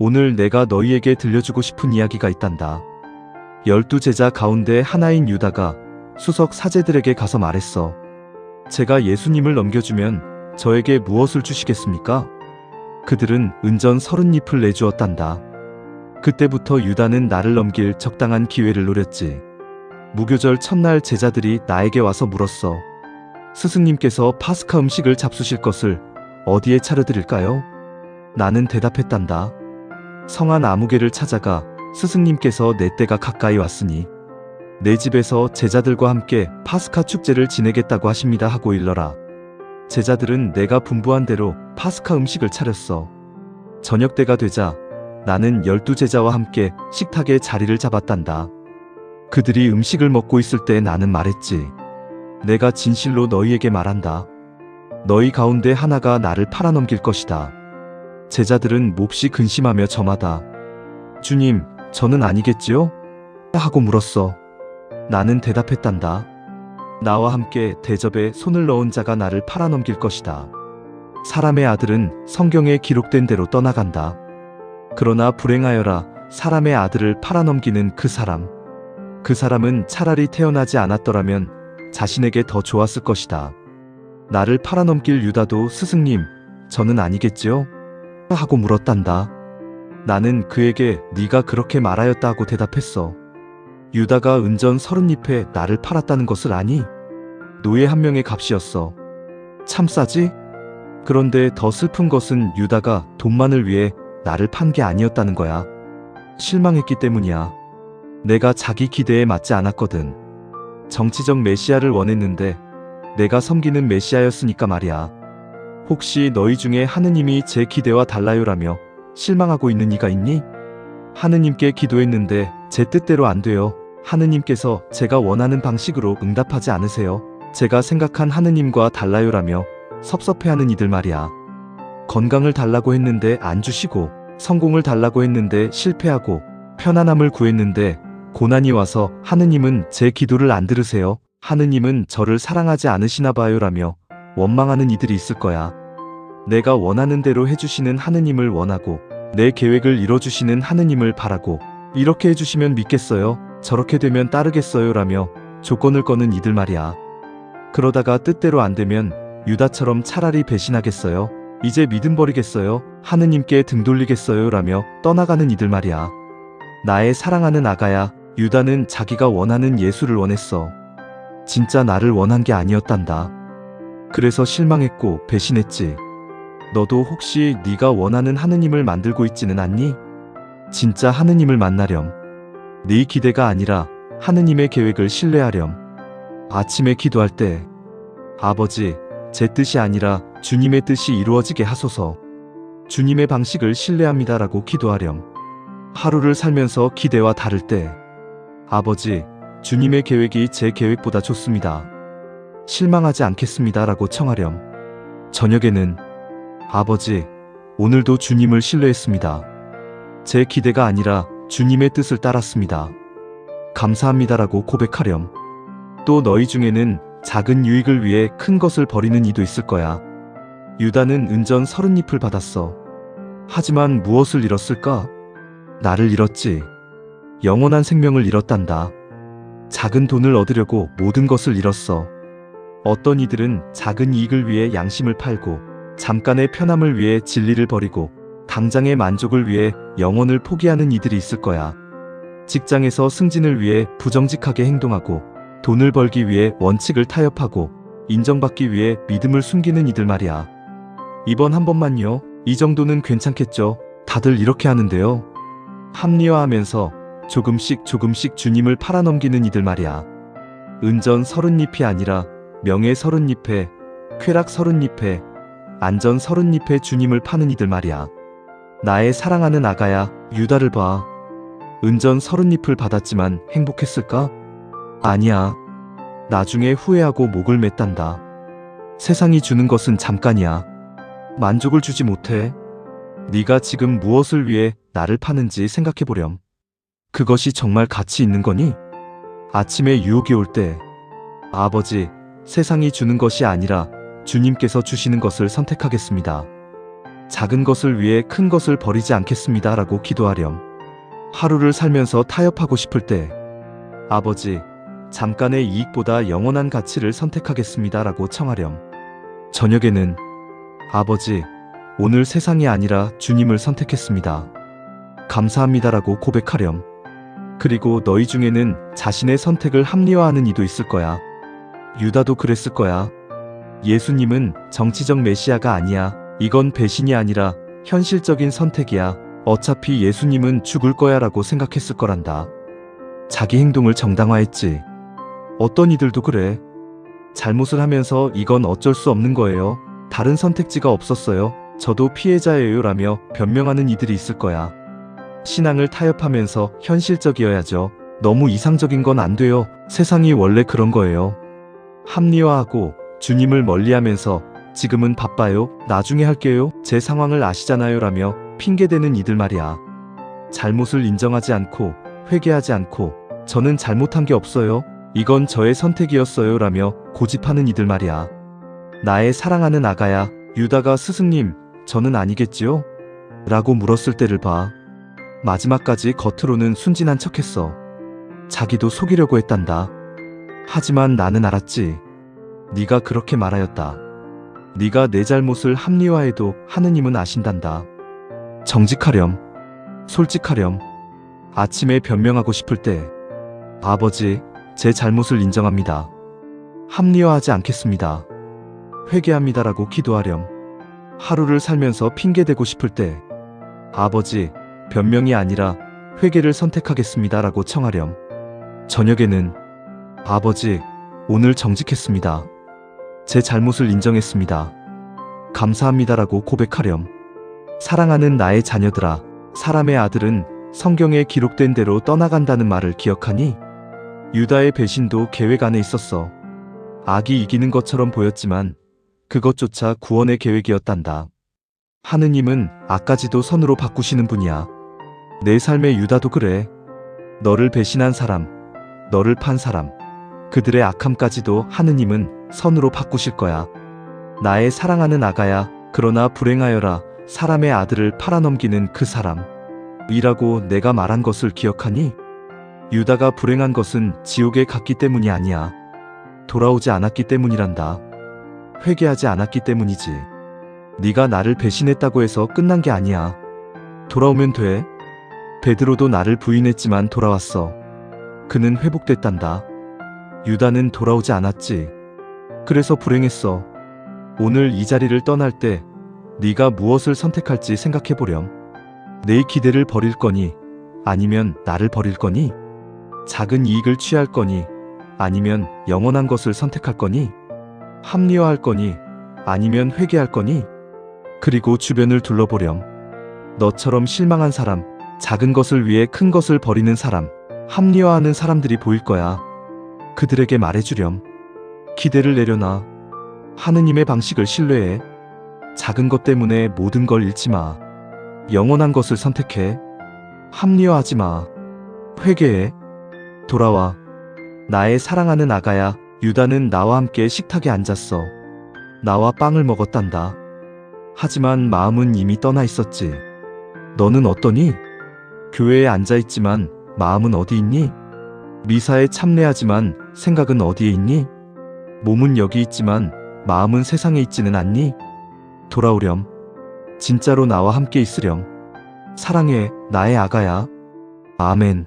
오늘 내가 너희에게 들려주고 싶은 이야기가 있단다. 12제자 가운데 하나인 유다가 수석 사제들에게 가서 말했어. 제가 예수님을 넘겨주면 저에게 무엇을 주시겠습니까? 그들은 은전 30잎을 내주었단다. 그때부터 유다는 나를 넘길 적당한 기회를 노렸지. 무교절 첫날 제자들이 나에게 와서 물었어. 스승님께서 파스카 음식을 잡수실 것을 어디에 차려드릴까요? 나는 대답했단다. 성한 아무개를 찾아가 스승님께서 내 때가 가까이 왔으니 내 집에서 제자들과 함께 파스카 축제를 지내겠다고 하십니다 하고 일러라. 제자들은 내가 분부한 대로 파스카 음식을 차렸어. 저녁 때가 되자 나는 12제자와 함께 식탁에 자리를 잡았단다. 그들이 음식을 먹고 있을 때 나는 말했지. 내가 진실로 너희에게 말한다. 너희 가운데 하나가 나를 팔아넘길 것이다. 제자들은 몹시 근심하며 저마다 주님, 저는 아니겠지요? 하고 물었어. 나는 대답했단다. 나와 함께 대접에 손을 넣은 자가 나를 팔아넘길 것이다. 사람의 아들은 성경에 기록된 대로 떠나간다. 그러나 불행하여라, 사람의 아들을 팔아넘기는 그 사람은 차라리 태어나지 않았더라면 자신에게 더 좋았을 것이다. 나를 팔아넘길 유다도 스승님, 저는 아니겠지요? 하고 물었단다. 나는 그에게 네가 그렇게 말하였다 하고 대답했어. 유다가 은전 30잎에 나를 팔았다는 것을 아니? 노예 한 명의 값이었어. 참 싸지? 그런데 더 슬픈 것은 유다가 돈만을 위해 나를 판 게 아니었다는 거야. 실망했기 때문이야. 내가 자기 기대에 맞지 않았거든. 정치적 메시아를 원했는데 내가 섬기는 메시아였으니까 말이야. 혹시 너희 중에 하느님이 제 기대와 달라요라며 실망하고 있는 이가 있니? 하느님께 기도했는데 제 뜻대로 안 돼요. 하느님께서 제가 원하는 방식으로 응답하지 않으세요. 제가 생각한 하느님과 달라요라며 섭섭해하는 이들 말이야. 건강을 달라고 했는데 안 주시고, 성공을 달라고 했는데 실패하고, 편안함을 구했는데 고난이 와서 하느님은 제 기도를 안 들으세요. 하느님은 저를 사랑하지 않으시나 봐요라며 원망하는 이들이 있을 거야. 내가 원하는 대로 해주시는 하느님을 원하고 내 계획을 이뤄주시는 하느님을 바라고 이렇게 해주시면 믿겠어요. 저렇게 되면 따르겠어요 라며 조건을 거는 이들 말이야. 그러다가 뜻대로 안 되면 유다처럼 차라리 배신하겠어요. 이제 믿음 버리겠어요. 하느님께 등 돌리겠어요 라며 떠나가는 이들 말이야. 나의 사랑하는 아가야, 유다는 자기가 원하는 예수를 원했어. 진짜 나를 원한 게 아니었단다. 그래서 실망했고 배신했지. 너도 혹시 네가 원하는 하느님을 만들고 있지는 않니? 진짜 하느님을 만나렴. 네 기대가 아니라 하느님의 계획을 신뢰하렴. 아침에 기도할 때 아버지, 제 뜻이 아니라 주님의 뜻이 이루어지게 하소서. 주님의 방식을 신뢰합니다라고 기도하렴. 하루를 살면서 기대와 다를 때 아버지, 주님의 계획이 제 계획보다 좋습니다. 실망하지 않겠습니다라고 청하렴. 저녁에는 아버지, 오늘도 주님을 신뢰했습니다. 제 기대가 아니라 주님의 뜻을 따랐습니다. 감사합니다라고 고백하렴. 또 너희 중에는 작은 유익을 위해 큰 것을 버리는 이도 있을 거야. 유다는 은전 30잎을 받았어. 하지만 무엇을 잃었을까? 나를 잃었지. 영원한 생명을 잃었단다. 작은 돈을 얻으려고 모든 것을 잃었어. 어떤 이들은 작은 이익을 위해 양심을 팔고 잠깐의 편함을 위해 진리를 버리고 당장의 만족을 위해 영혼을 포기하는 이들이 있을 거야. 직장에서 승진을 위해 부정직하게 행동하고 돈을 벌기 위해 원칙을 타협하고 인정받기 위해 믿음을 숨기는 이들 말이야. 이번 한 번만요. 이 정도는 괜찮겠죠. 다들 이렇게 하는데요. 합리화하면서 조금씩 주님을 팔아넘기는 이들 말이야. 은전 30잎이 아니라 명예 30잎에, 쾌락 30잎에, 안전 30잎에 주님을 파는 이들 말이야. 나의 사랑하는 아가야, 유다를 봐. 은전 30잎을 받았지만 행복했을까? 아니야. 나중에 후회하고 목을 맸단다. 세상이 주는 것은 잠깐이야. 만족을 주지 못해. 네가 지금 무엇을 위해 나를 파는지 생각해보렴. 그것이 정말 가치 있는 거니? 아침에 유혹이 올 때 아버지, 세상이 주는 것이 아니라 주님께서 주시는 것을 선택하겠습니다. 작은 것을 위해 큰 것을 버리지 않겠습니다. 라고 기도하렴. 하루를 살면서 타협하고 싶을 때 아버지, 잠깐의 이익보다 영원한 가치를 선택하겠습니다. 라고 청하렴. 저녁에는 아버지, 오늘 세상이 아니라 주님을 선택했습니다. 감사합니다. 라고 고백하렴. 그리고 너희 중에는 자신의 선택을 합리화하는 이도 있을 거야. 유다도 그랬을 거야. 예수님은 정치적 메시아가 아니야. 이건 배신이 아니라 현실적인 선택이야. 어차피 예수님은 죽을 거야 라고 생각했을 거란다. 자기 행동을 정당화했지. 어떤 이들도 그래. 잘못을 하면서 이건 어쩔 수 없는 거예요. 다른 선택지가 없었어요. 저도 피해자예요 라며 변명하는 이들이 있을 거야. 신앙을 타협하면서 현실적이어야죠. 너무 이상적인 건 안 돼요. 세상이 원래 그런 거예요. 합리화하고 주님을 멀리하면서 지금은 바빠요. 나중에 할게요. 제 상황을 아시잖아요 라며 핑계대는 이들 말이야. 잘못을 인정하지 않고 회개하지 않고 저는 잘못한 게 없어요. 이건 저의 선택이었어요 라며 고집하는 이들 말이야. 나의 사랑하는 아가야, 유다가 스승님, 저는 아니겠지요? 라고 물었을 때를 봐. 마지막까지 겉으로는 순진한 척했어. 자기도 속이려고 했단다. 하지만 나는 알았지. 네가 그렇게 말하였다. 네가 내 잘못을 합리화해도 하느님은 아신단다. 정직하렴. 솔직하렴. 아침에 변명하고 싶을 때 아버지, 제 잘못을 인정합니다. 합리화하지 않겠습니다. 회개합니다. 라고 기도하렴. 하루를 살면서 핑계대고 싶을 때 아버지, 변명이 아니라 회개를 선택하겠습니다. 라고 청하렴. 저녁에는 아버지, 오늘 정직했습니다. 제 잘못을 인정했습니다. 감사합니다. 라고 고백하렴. 사랑하는 나의 자녀들아, 사람의 아들은 성경에 기록된 대로 떠나간다는 말을 기억하니? 유다의 배신도 계획 안에 있었어. 악이 이기는 것처럼 보였지만 그것조차 구원의 계획이었단다. 하느님은 악까지도 선으로 바꾸시는 분이야. 내 삶의 유다도 그래. 너를 배신한 사람, 너를 판 사람, 그들의 악함까지도 하느님은 선으로 바꾸실 거야. 나의 사랑하는 아가야, 그러나 불행하여라. 사람의 아들을 팔아넘기는 그 사람. 이라고 내가 말한 것을 기억하니? 유다가 불행한 것은 지옥에 갔기 때문이 아니야. 돌아오지 않았기 때문이란다. 회개하지 않았기 때문이지. 네가 나를 배신했다고 해서 끝난 게 아니야. 돌아오면 돼. 베드로도 나를 부인했지만 돌아왔어. 그는 회복됐단다. 유다는 돌아오지 않았지. 그래서 불행했어. 오늘 이 자리를 떠날 때 네가 무엇을 선택할지 생각해보렴. 내 기대를 버릴 거니? 아니면 나를 버릴 거니? 작은 이익을 취할 거니? 아니면 영원한 것을 선택할 거니? 합리화할 거니? 아니면 회개할 거니? 그리고 주변을 둘러보렴. 너처럼 실망한 사람, 작은 것을 위해 큰 것을 버리는 사람, 합리화하는 사람들이 보일 거야. 그들에게 말해주렴. 기대를 내려놔. 하느님의 방식을 신뢰해. 작은 것 때문에 모든 걸 잃지 마. 영원한 것을 선택해. 합리화하지 마. 회개해. 돌아와. 나의 사랑하는 아가야, 유다는 나와 함께 식탁에 앉았어. 나와 빵을 먹었단다. 하지만 마음은 이미 떠나 있었지. 너는 어떠니? 교회에 앉아있지만 마음은 어디 있니? 미사에 참례하지만 생각은 어디에 있니? 몸은 여기 있지만 마음은 세상에 있지는 않니? 돌아오렴. 진짜로 나와 함께 있으렴. 사랑해, 나의 아가야. 아멘.